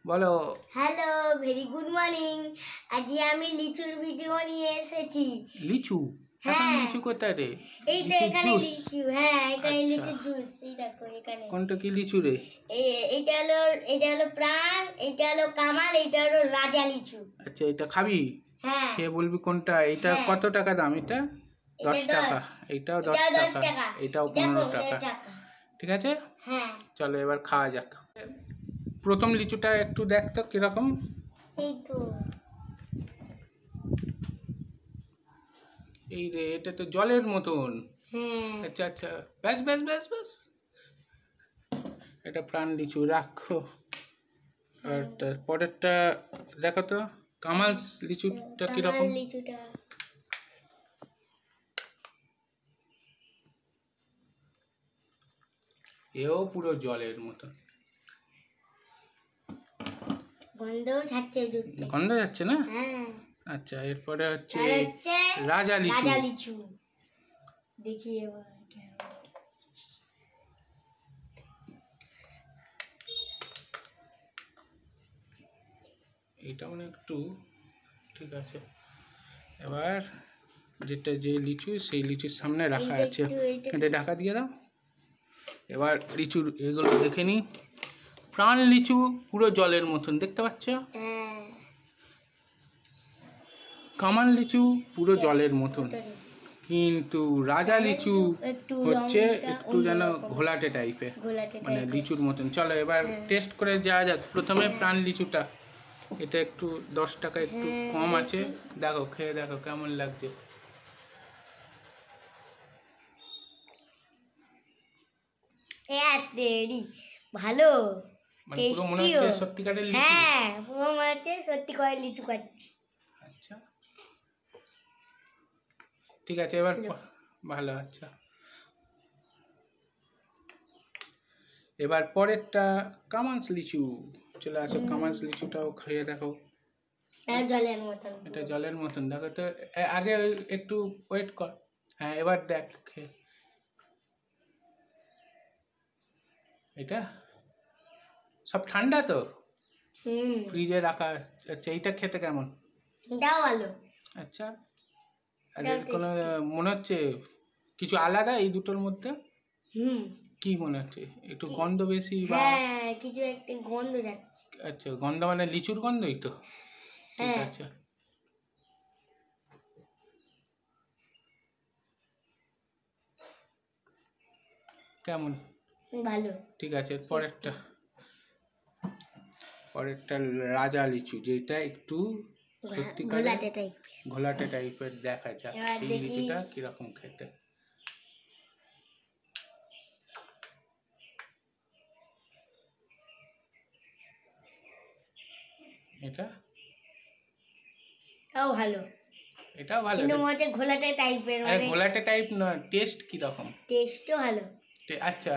বলো। Hello, very good morning. আজকে আমি লিচুর ভিডিও নিয়ে এসেছি। লিচু? এখন লিচু কোথায় রে? এই তো এখানে লিচু। হ্যাঁ, এখানে লিচু জুস। এই দেখো এখানে। কোনটা কি লিচু রে? এটা হলো প্রাণ, এটা হলো কামাল, এটা হলো রাজা লিচু। আচ্ছা, এটা খাবি? হ্যাঁ। খেয়ে বলবি কোনটা। এটা কত টাকা দাম? এটা 10 টাকা। এটাও 10 টাকা। এটাও 15 টাকা। ঠিক আছে, হ্যাঁ। চলো এবার খাওয়া যাক। প্রথম লিচুটা একটু দেখ তো কিরকম। এই তো এই রে, এটা তো জলের মতন। হ্যাঁ। আচ্ছা আচ্ছা, ব্যাস ব্যাস ব্যাস ব্যাস। এটা প্রাণ লিচু রাখো। আর তারপরেরটা দেখো তো, কামাল লিচুটা কিরকম। লিচুটা এও পুরো জলের মতন। গন্ধ ছাড়ছে, গন্ধ যাচ্ছে না? হ্যাঁ। আচ্ছা, এরপরে হচ্ছে রাজা লিচু। দেখি এবার এইটা মানে একটু ঠিক আছে। এবার যে লিচু সেই লিচুর সামনে রাখা আছে, এটা ঢাকা দিয়ে দাও। এবার লিচুর এগুলো দেখে নি। প্রাণ লিচু পুরো জলের মতন, দেখতে পাচ্ছ? কামাল লিচু পুরো জলের মতন, কিন্তু রাজা লিচু হচ্ছে একটু যেন ঘোলাটে টাইপের, মানে লিচুর মতন। চলো এবার টেস্ট করে যাওয়া যাক। প্রথমে প্রাণ লিচুটা, এটা একটু 10 টাকা একটু কম আছে। দেখো, খেয়ে দেখো কেমন লাগছে। ভালো, মানে পুরো মনে হচ্ছে সত্যিকারের লিচু। হ্যাঁ, পুরো মনে হচ্ছে সত্যিকারের লিচু খাচ্ছি। আচ্ছা ঠিক আছে, এবার ভালো। আচ্ছা, এবার পরেরটা কামান্স লিচু। চলে আসো, কামান্স লিচুটাও খেয়ে দেখো। জলের মতন, এটা জলের মতন। দেখো তো, আগে একটু ওয়েট কর। হ্যাঁ, এবার দেখ খেয়ে। এটা সব ঠান্ডা তো, ফ্রিজে রাখা। আচ্ছা, এইটা খেতে কেমন? এটাও ভালো। আচ্ছা, আর কোনো মনে হচ্ছে কিছু আলাদা এই দুটোর মধ্যে? কি মনে হচ্ছে? একটু গন্ধ বেশি বা? হ্যাঁ, কিছু একটা গন্ধ যাচ্ছে। আচ্ছা, গন্ধ মানে লিচুর গন্ধই তো। ঠিক আছে, কেমন? ভালো। ঠিক আছে, পরেরটা রাজা লিচু, যেটা একটু সত্যিকারের ঘোলাটে টাইপের। দেখা যাক এই লিচুটা কিরকম খেতে। এটাও ভালো। কিন্তু মনে হচ্ছে ঘোলাটে টাইপের। আরে ঘোলাটে টাইপ না, টেস্ট কিরকম? টেস্টও ভালো। আচ্ছা,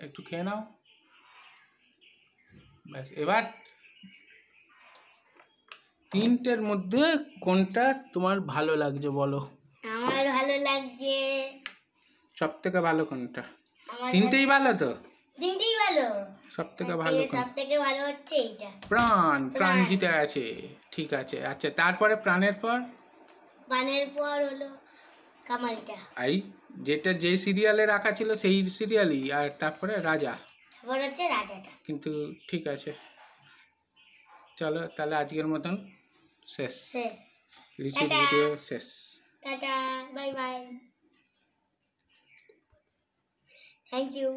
একটু খেয়ে নাও। ব্যাস, এবার তিনটের মধ্যে কোনটা তোমার ভালো লাগছে বলো? আমার ভালো লাগছে, সব থেকে ভালো কোনটা? তিনটেই ভালো তো? তিনটেই ভালো। সব থেকে ভালো হচ্ছে এইটা, প্রাণ জিতে আছে। ঠিক আছে, আচ্ছা, তারপরে প্রাণের পর হলো কামালটা। যেটা যে সিরিয়ালে রাখা ছিল সেই সিরিয়ালই, আর তারপরে রাজা, হচ্ছে রাজাটা। কিন্তু ঠিক আছে, চলো তাহলে আজকের মতন শেষ। লিচু ভিডিও শেষ। Tata, bye bye, thank you.